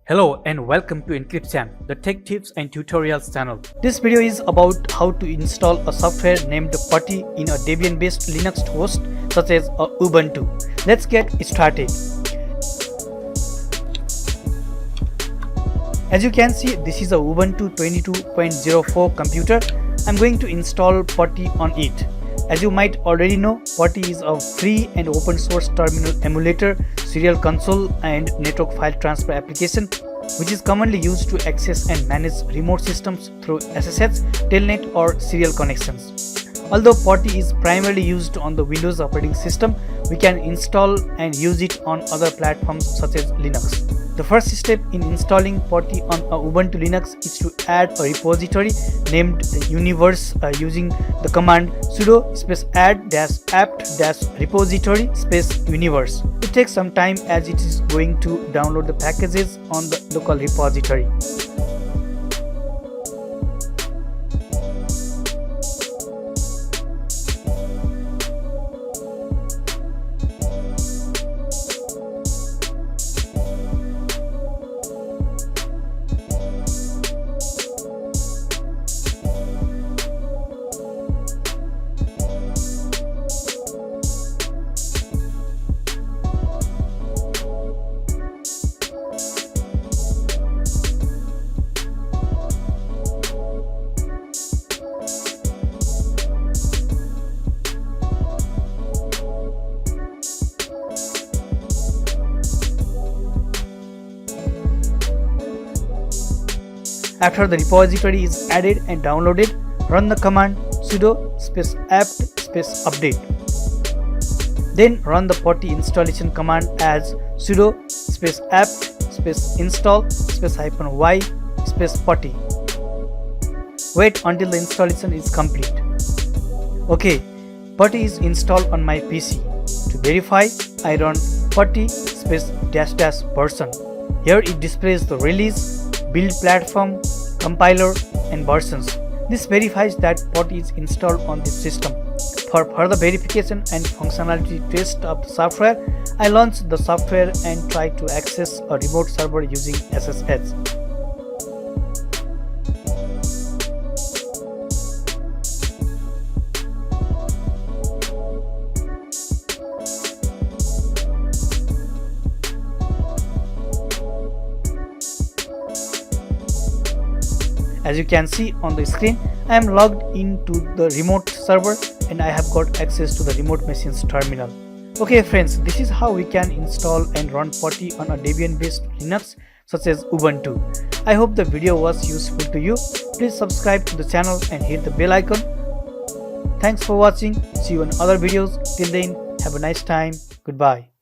Hello and welcome to Encryption, the tech tips and tutorials channel. This video is about how to install a software named Putty in a Debian-based Linux host such as Ubuntu. Let's get started. As you can see, this is a Ubuntu 22.04 computer. I'm going to install Putty on it. As you might already know, Putty is a free and open source terminal emulator, serial console and network file transfer application which is commonly used to access and manage remote systems through SSH, telnet or serial connections. Although Putty is primarily used on the Windows operating system, we can install and use it on other platforms such as Linux. The first step in installing Putty on a Ubuntu Linux is to add a repository named universe using the command sudo add-apt-repository universe. It takes some time as it is going to download the packages on the local repository. After the repository is added and downloaded, run the command sudo apt-update. Then run the Putty installation command as sudo apt-install -y putty. Wait until the installation is complete. Okay, Putty is installed on my PC. To verify, I run putty --version. Here it displays the release, build platform, compiler and versions. This verifies that Putty is installed on this system. For further verification and functionality test of the software, I launched the software and tried to access a remote server using SSH. As you can see on the screen, I am logged into the remote server and I have got access to the remote machine's terminal. Okay friends, this is how we can install and run Putty on a Debian-based Linux such as Ubuntu. I hope the video was useful to you. Please subscribe to the channel and hit the bell icon. Thanks for watching. See you in other videos. Till then, have a nice time. Goodbye.